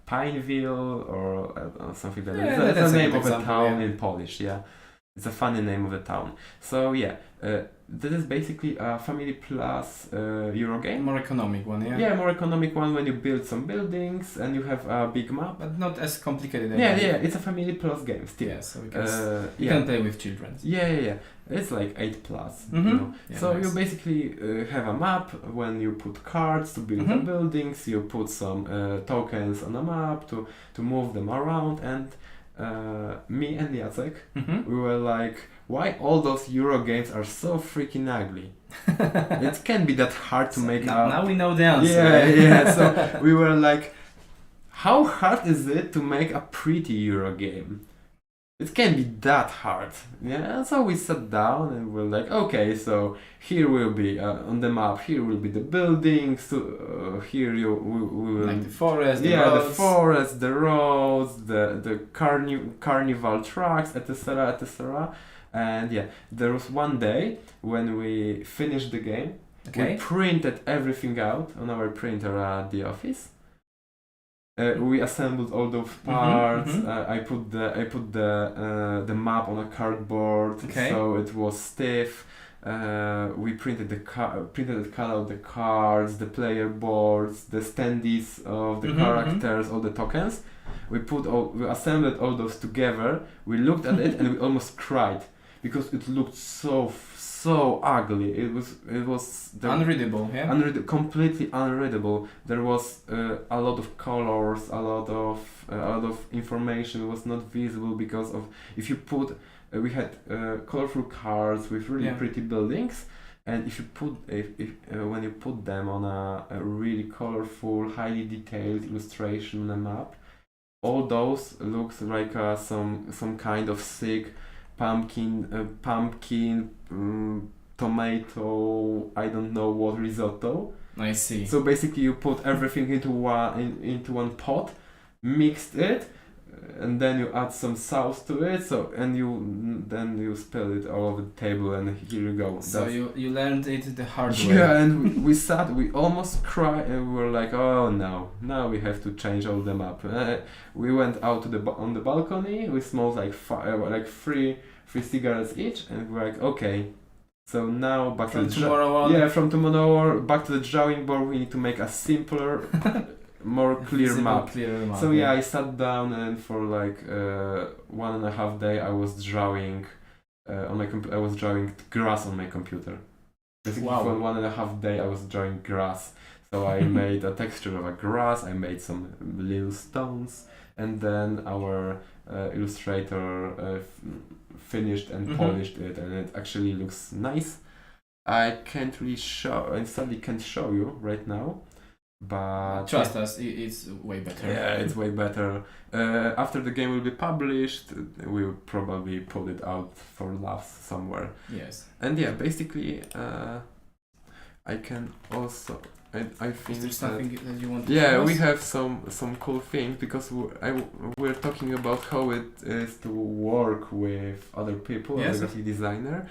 Pineville or something like that. It's the name of a town in Polish. Yeah, it's a funny name of the town. So yeah. This is basically a Family Plus Euro game. More economic one, yeah? Yeah, more economic one when you build some buildings and you have a big map. But not as complicated. Yeah, it's a Family Plus game still. Yeah, so you can play with children. Yeah. It's like 8 plus. You know? Yeah, so nice. you basically have a map. When you put cards to build the buildings, you put some tokens on a map to move them around. And me and Jacek, we were like, why all those Euro games are so freaking ugly? It can't be that hard to make up. Now we know the answer. Yeah. So we were like, how hard is it to make a pretty Euro game? It can't be that hard. Yeah. So we sat down and we're like, okay, so here will be on the map. Here will be the buildings. Here we will like the forest. The forest, the roads, the carnival trucks, etc., etc. And yeah, there was one day when we finished the game. Okay. We printed everything out on our printer at the office. We assembled all those parts. I put the map on a cardboard, so it was stiff. We printed cut out the cards, the player boards, the standees of the characters, all the tokens. We assembled all those together. We looked at it and we almost cried because it looked so ugly. It was unreadable. Yeah. Completely unreadable. There was a lot of colors, a lot of information was not visible because of if you put. We had colorful cards with really pretty buildings, and if you put when you put them on a really colorful, highly detailed illustration on a map, all those looks like some kind of sick pumpkin, tomato, I don't know what risotto. I see. So basically, you put everything into one pot, mixed it, and then you add some sauce to it. So then you spill it all over the table, and here you go. So you learned it the hard way. Yeah, and we almost cried, and we were like, oh no, now we have to change all the map. We went out on the balcony. We smoked like three cigarettes each, and we're like, okay. So now back from to tomorrow on. Yeah, from tomorrow on, back to the drawing board. We need to make a simpler, more clear map. So yeah, I sat down and for like 1.5 days I was drawing on my I was drawing grass on my computer. Basically, for 1.5 days I was drawing grass. So I made a texture of a grass. I made some little stones, and then our illustrator finished and polished it, and it actually looks nice. I sadly can't show you right now, but trust us, it's way better. Yeah, it's way better. After the game will be published, we'll probably put it out for laughs somewhere. Yes. And yeah, basically, I can also. I think is there something that you want to yeah, we have some cool things because we're talking about how it is to work with other people, as a graphic designer,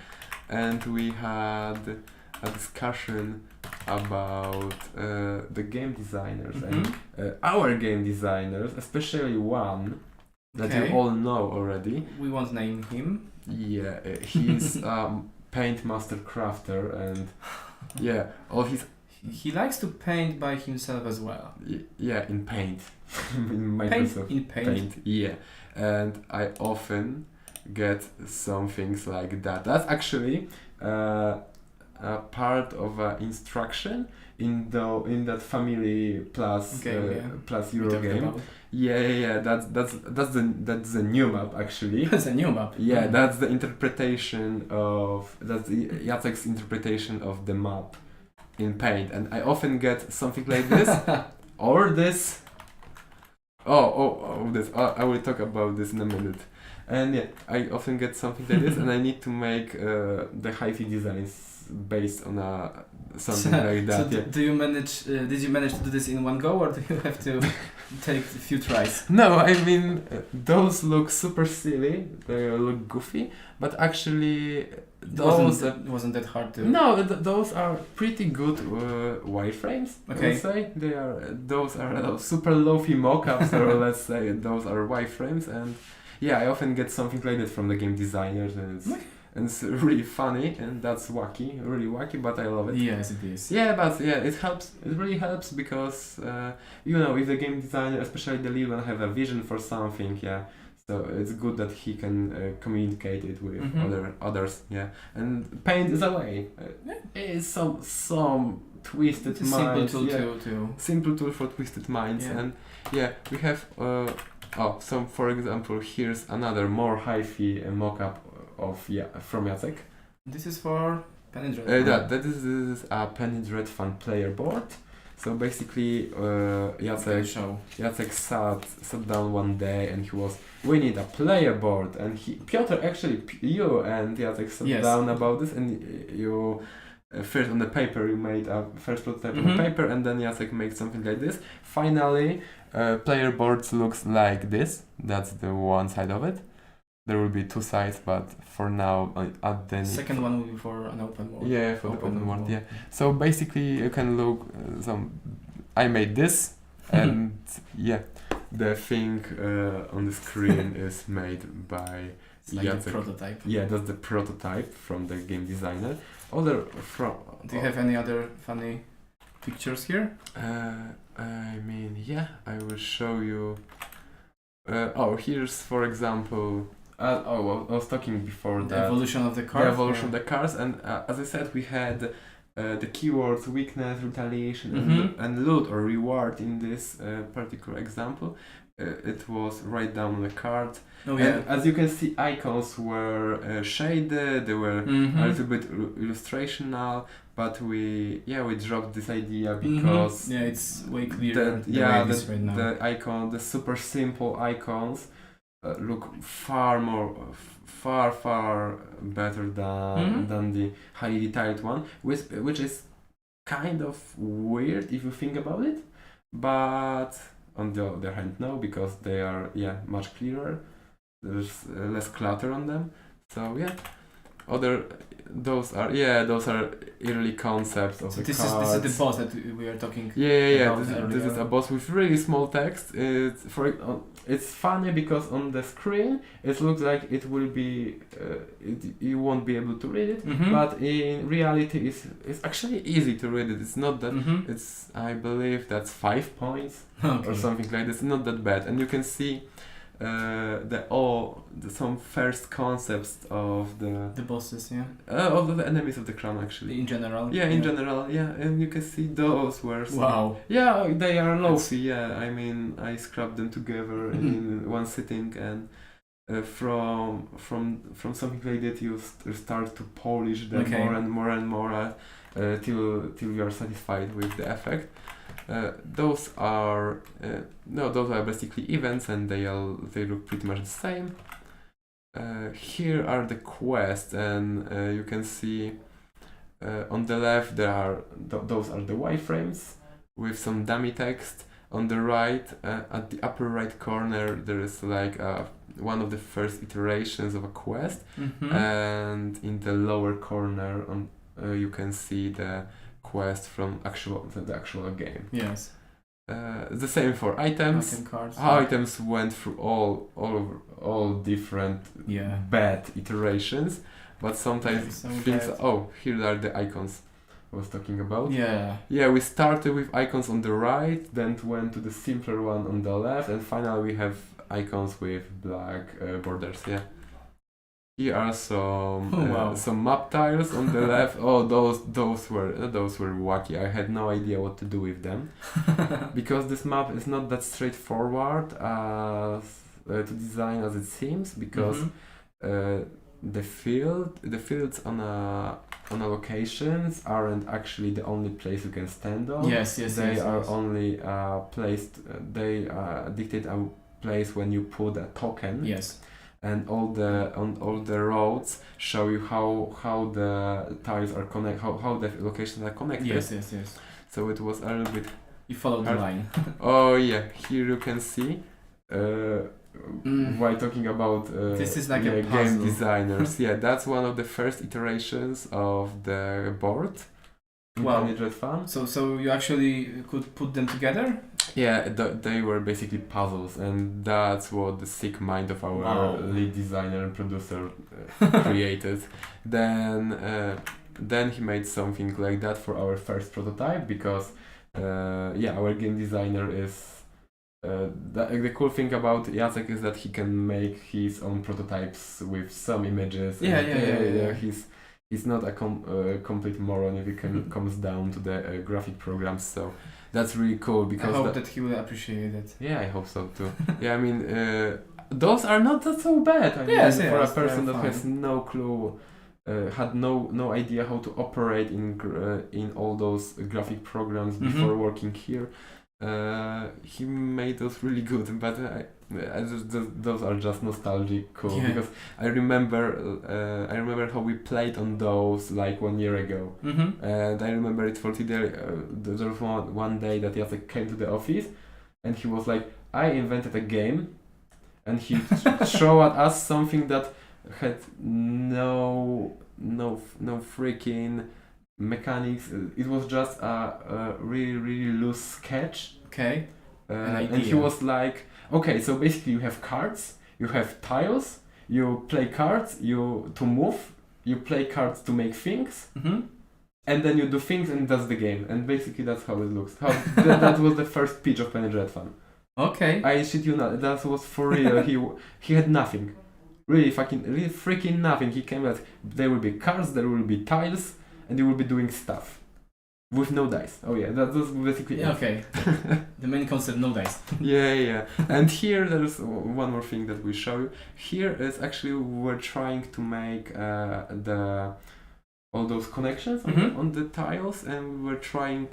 and we had a discussion about the game designers and our game designers, especially one that you all know already. We won't name him. Yeah, he's paint master crafter, and yeah, all his. He likes to paint by himself as well. Yeah, in Paint. In Microsoft Paint. Yeah, and I often get some things like that. That's actually a part of instruction in that Family Plus plus Euro game. Yeah. That's the new map actually. That's a new map. Yeah, that's the interpretation of Jacek's interpretation of the map in Paint, and I often get something like this or this. This. I will talk about this in a minute. And yeah, I often get something like this, and I need to make the hi-fi designs based on something like that. So do you manage? Did you manage to do this in one go, or do you have to take a few tries? No, I mean those look super silly. They look goofy, but actually wasn't that hard to. No, those are pretty good wireframes. Okay. I would say those are super low-fi mock-ups, or let's say those are wireframes, and yeah, I often get something like that from the game designers, and it's really funny, and that's really wacky, but I love it. Yes, it is. Yeah, but yeah, it helps. It really helps because if the game designer, especially the lead one, have a vision for something, so it's good that he can communicate it with others, and Paint is a way. It's some twisted it's a minds. Simple tool to simple tool for twisted minds, and we have. So for example, here's another more hi-fi mock-up of from Jacek. This is for Pen and Dreadfun. This is a Pen and Dreadfun player board. So basically, Jacek sat down one day and we need a player board, and Piotr, actually you and Jacek sat down about this, and you first on the paper you made a first prototype on the paper, and then Jacek made something like this. Finally, player board looks like this. That's the one side of it. There will be two sides, but for now, at the second one will be for an open world. Yeah, for the open world. Yeah. So basically, you can look. I made this, and the thing on the screen is made by Jacek. The prototype. Yeah, that's the prototype from the game designer. Do you have any other funny pictures here? I will show you. Here's for example. I was talking before the evolution of the cars. The evolution of the cars, and as I said, we had the keywords weakness, retaliation, and loot or reward in this particular example. It was right down on the card. And as you can see, icons were shaded. They were a little bit illustrational, but we dropped this idea because it's way clearer. Right now. The icon, the super simple icons. Look far better than the highly detailed one, which is kind of weird if you think about it, but on the other hand no, because they are much clearer. There's less clutter on them, so those are early concepts of the cards. This is the boss that we are talking about. This is a boss with really small text. It's funny because on the screen it looks like it will be you won't be able to read it, but in reality it's actually easy to read it. It's not that it's, I believe that's 5 points or something like this. It's not that bad, and you can see some first concepts of the bosses, of the enemies of the crown, actually. In general. In general, and you can see those were they are low-fi. I mean, I scrubbed them together in one sitting, and from something like that you start to polish them more and more till you are satisfied with the effect. Those are basically events, and they look pretty much the same. Here are the quests, and you can see on the left those are the wireframes with some dummy text. On the right, at the upper right corner, there is like one of the first iterations of a quest, and in the lower corner you can see the quest from the actual game. Yes. The same for items. Item cards. Items went through all different bad iterations, but sometimes things. Here are the icons I was talking about. We started with icons on the right, then went to the simpler one on the left, and finally we have icons with black borders. Here are some Wow. some map tiles on the left. Oh, those were wacky. I had no idea what to do with them because this map is not that straightforward as to design as it seems, because the fields on a locations aren't actually the only place you can stand on. Yes. They are only placed. They dictate a place when you put a token. Yes. And all the roads show you how the tiles are connected, how the locations are connected. Yes. So it was a little bit. You followed the line. Oh yeah, here you can see. While talking about this is like a game designers, yeah, that's one of the first iterations of the board. Wow. Dreadfun. So you actually could put them together? Yeah, they were basically puzzles, and that's what the sick mind of our lead designer and producer created. Then he made something like that for our first prototype, because our game designer is the cool thing about Jacek is that he can make his own prototypes with some images. Yeah. He's not a complete moron if it comes down to the graphic programs. So that's really cool, because I hope that he will appreciate it. Yeah, I hope so too. Yeah, I mean, those are not that so bad. I mean, for a person that has no clue, had no idea how to operate in all those graphic programs before working here. He made those really good, but those are just nostalgic cool, because I remember how we played on those like 1 year ago, and I remember it for today. There was one day that Jacek came to the office, and he was like, "I invented a game," and he showed us something that had no freaking mechanics. It was just a really loose sketch. Okay. And he was like, okay, so basically you have cards, you have tiles, you play cards to move, you play cards to make things, and then you do things, and that's the game. And basically that's how it looks. That was the first pitch of Dreadfun. Okay. I shit you not, that was for real. He had nothing. Really freaking nothing. He came at, there will be cards, there will be tiles, and you will be doing stuff. With no dice. Oh yeah, that was basically it. Okay. The main concept, no dice. Yeah. And here there's one more thing that we show you. Here is actually we're trying to make all those connections on the tiles, and we're trying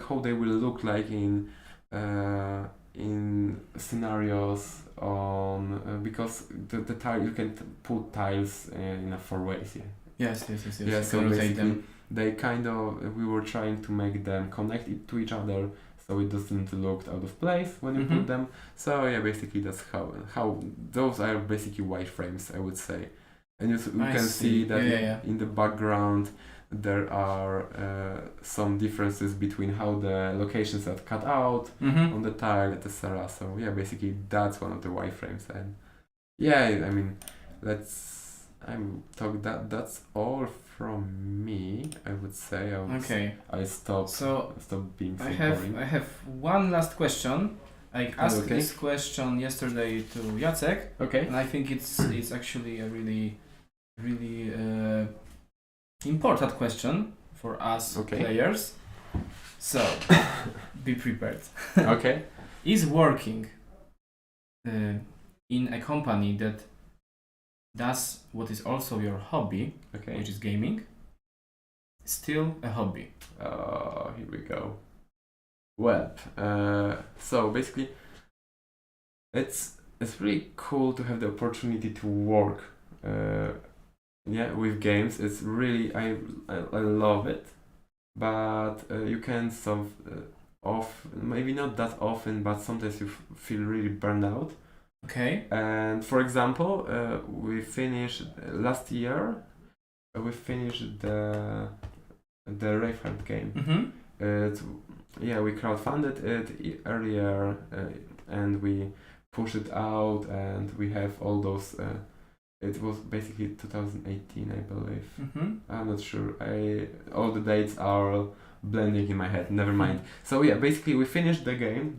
how they will look like in scenarios on because the tile you can put tiles in a 4 ways. Yeah. Yes. Yeah, so rotate basically them. they we were trying to make them connect to each other, so it doesn't look out of place when you put them. So yeah, basically that's how those are basically wireframes, I would say. And you can see that in the background there are some differences between how the locations are cut out on the tile, etc. So yeah, basically that's one of the wireframes. And yeah, I mean, that's all from me, I would say. I stopped being so boring. I have one last question. I asked this question yesterday to Jacek. Okay. And I think it's actually a really important question for us players. So be prepared. Okay. Is working in a company that does what is also your hobby, which is gaming, still a hobby? Here we go. Well, so basically, it's really cool to have the opportunity to work, with games. It's really I love it, but you can maybe not that often, but sometimes you feel really burned out. Okay. And for example, we finished last year. We finished the Ravehard game. We crowdfunded it earlier, and we pushed it out, and we have all those. It was basically 2018, I believe. I'm not sure. All the dates are blending in my head. Never mind. So yeah, basically we finished the game.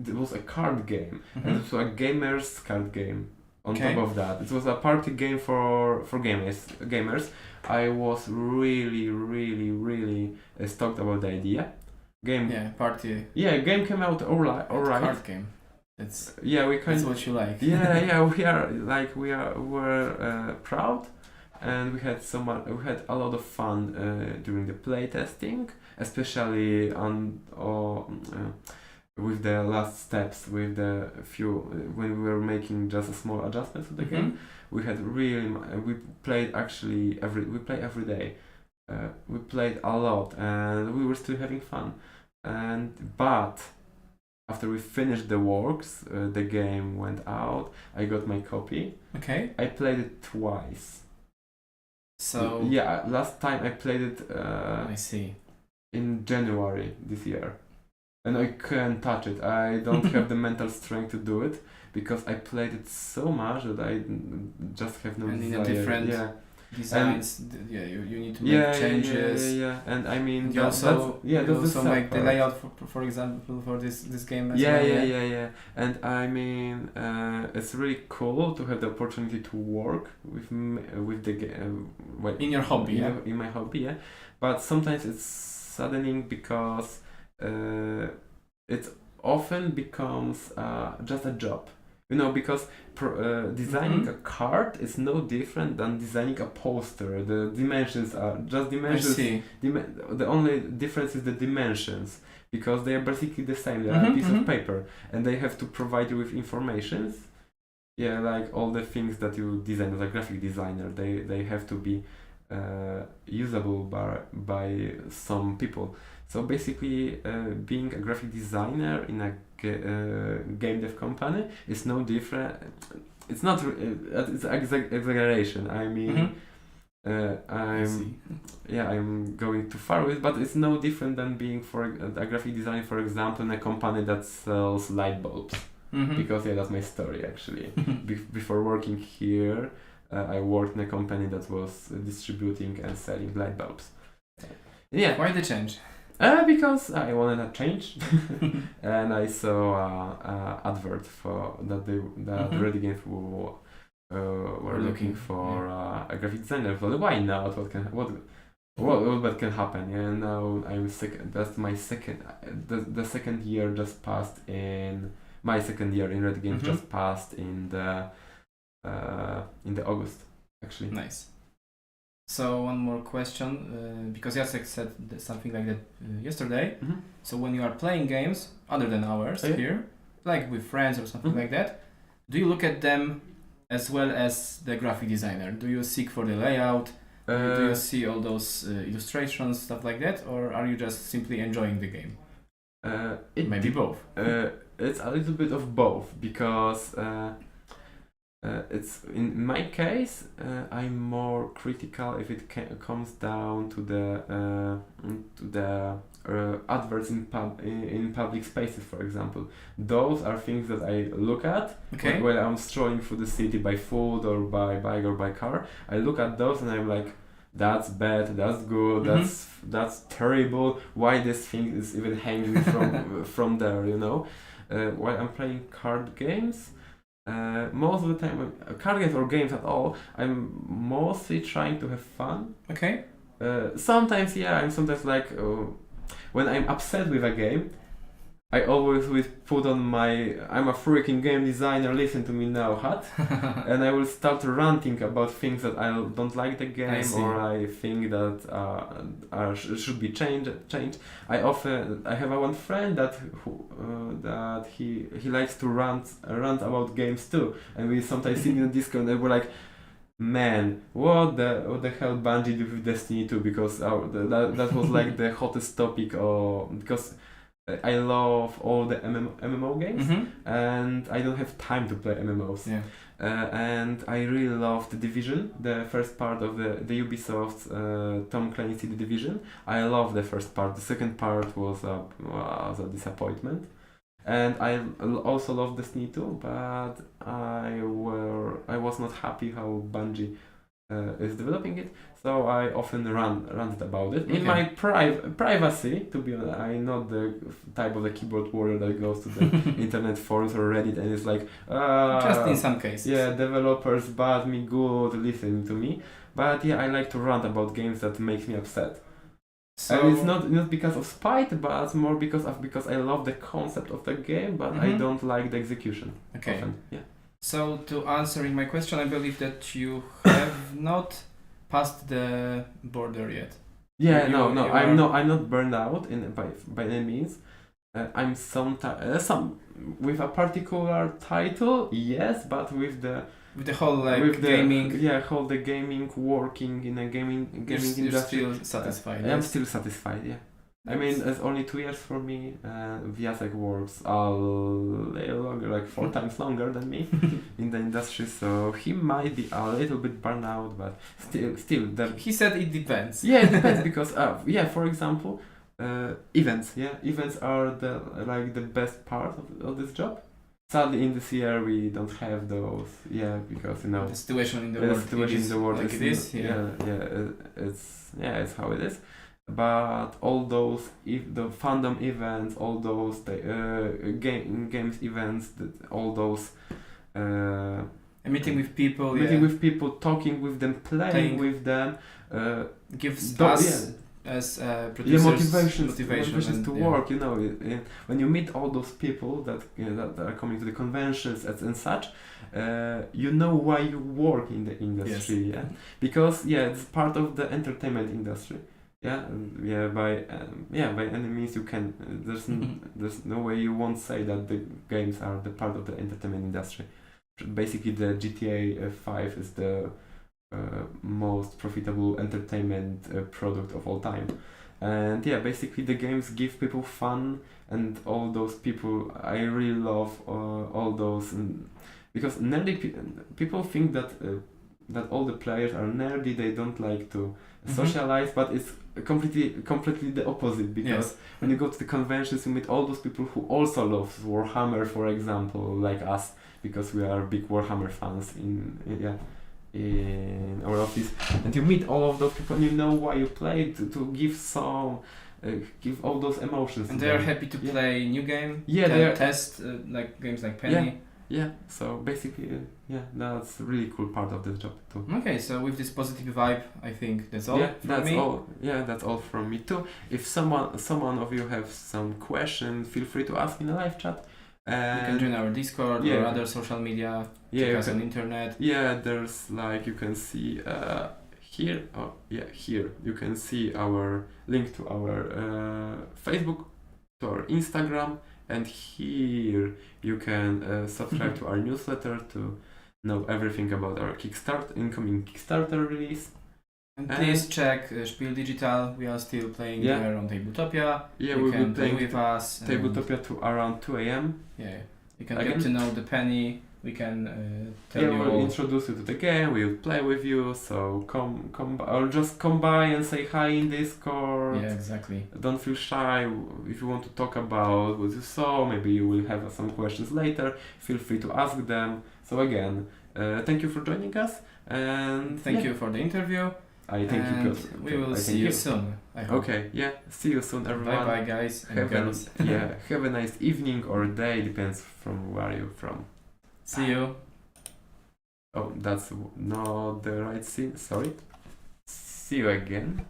It was a card game, and it was a gamer's card game. On top of that, it was a party game for gamers. I was really stoked about the idea. Game. Yeah, party. Yeah, game came out alright. Card game. That's that's what you like. We're proud, and we had a lot of fun during the playtesting, especially with the last steps, with the few when we were making just a small adjustments to the game. We had we played every day. We played a lot, and we were still having fun. But after we finished the works, the game went out. I got my copy. Okay. I played it twice. So yeah, last time I played it. I see. In January this year, and I can't touch it. I don't have the mental strength to do it because I played it so much that I just have no desire. And different designs, you need to make changes. And I mean, you also make the layout for example for this game as well. And I mean, it's really cool to have the opportunity to work with the game. In your hobby, in my hobby, But sometimes it's saddening because it often becomes just a job. Because designing a card is no different than designing a poster. The dimensions are just dimensions. I see. The only difference is the dimensions, because they are basically the same. They are a piece of paper, and they have to provide you with informations. Yeah, like all the things that you design as a graphic designer, they have to be usable by some people. So basically, being a graphic designer in a game dev company is no different. It's not. It's exaggeration. I mean, I'm going too far with it, but it's no different than being for a graphic designer, for example, in a company that sells light bulbs. Because that's my story actually. Before working here, I worked in a company that was distributing and selling light bulbs. Yeah. Why the change? Because I wanted a change, and I saw an advert for that Redi Games were looking for a graphic designer. Well, why not? What can happen? Yeah, now I'm second. That's my second. The second year just passed in. My second year in Redi Games just passed in the August, actually. Nice. So one more question, because Jacek said something like that yesterday. So when you are playing games other than ours here, like with friends or something like that, do you look at them as well as the graphic designer? Do you seek for the layout? Do you see all those illustrations, stuff like that, or are you just simply enjoying the game? Maybe both. It's a little bit of both, because it's in my case I'm more critical if it comes down to the adverts in public spaces, for example. Those are things that I look at when I'm strolling through the city by foot or by bike or by car. I look at those and I'm like, that's bad, that's good, that's terrible. Why this thing is even hanging from there, While I'm playing card games, most of the time, card games or games at all, I'm mostly trying to have fun. Okay. Sometimes, I'm sometimes like, when I'm upset with a game, I always will put on my I'm a freaking game designer, listen to me now hat, and I will start ranting about things that I don't like the game or I think that should be changed. I have one friend that he likes to rant about games too, and we sometimes sit in the Discord and we're like, man, what the hell Bungie did with Destiny 2, because that was like the hottest topic, because I love all the MMO games, and I don't have time to play MMOs. And I really love The Division, the first part of the Ubisoft Tom Clancy The Division. I love the first part. The second part was a disappointment. And I also love Destiny 2, but I was not happy how Bungie is developing it. So I often rant about it in Okay. my privacy. To be honest, I'm not the type of the keyboard warrior that goes to the internet forums or Reddit and is like, Just in some cases. yeah, developers bad, me good, listen to me. But yeah, I like to rant about games that make me upset. So And it's not because of spite, but more because I love the concept of the game, but I Mhm. don't like the execution. okay. Often. Yeah. So to answering my question, I believe that you have not passed the border yet. Yeah, You- no, you are- I'm not burned out by any means. I'm some with a particular title, yes, but with the whole gaming, whole the gaming working in a gaming you're industry. still satisfied. I'm yes? still satisfied. Yeah. I mean, it's only 2 years for me. Jacek works a little longer, like 4 times longer than me in the industry, so he might be a little bit burned out, but still, He said it depends. yeah, it depends because for example, events. Yeah, events are the best part of this job. Sadly, in this year we don't have those. Yeah, because The situation in the the world, situation in the world like is it is. Yeah. it's how it is. But all those the fandom events, all those games events, all those meeting with people. meeting yeah. with people, talking with them, playing with them, gives do- us as producers motivations to and, yeah. work. You know, when you meet all those people that that are coming to the conventions and such, you know why you work in the industry. Yes. Yeah, because it's part of the entertainment industry. By any means you can. There's no way you won't say that the games are the part of the entertainment industry. Basically, the GTA 5 is the most profitable entertainment product of all time, and basically the games give people fun, and all those people. I really love all those, because nerdy people think that all the players are nerdy. They don't like to socialize, but it's completely the opposite, because Yes. when you go to the conventions you meet all those people who also love Warhammer, for example, like us, because we are big Warhammer fans in our office, and you meet all of those people and you know why you play, to give all those emotions And to they are them. happy to play new game. Yeah, they are- test like games like Penny. So basically that's a really cool part of this job too. Okay, so with this positive vibe, I think that's all from that's me. all. Yeah, that's all from me too. If someone of you have some question, feel free to ask in the live chat. You can join our Discord or other social media. Check you us can- on internet. there's you can see here. Here you can see our link to our Facebook, to our Instagram, and here you can subscribe to our newsletter to know everything about our incoming Kickstarter release. And please check Spiel.Digital. We are still playing there on Tabletopia. Yeah, you we'll can be play playing with us. and Tabletopia to around 2 a.m. Yeah, you can Again? get to know the Penny. We can tell you we'll all. introduce you to the game. We'll play with you. So come by, or just come by and say hi in Discord. Yeah, exactly. Don't feel shy. If you want to talk about what you saw, maybe you will have some questions later. Feel free to ask them. So again, thank you for joining us, and Thank you for the interview. I thank you, and Piotr. we will I see thank you soon. I hope. Okay, see you soon, everyone. Bye bye, guys and girls. Have a nice evening or day, depends from where you're from. See you. Oh, that's not the right scene. Sorry. See you again.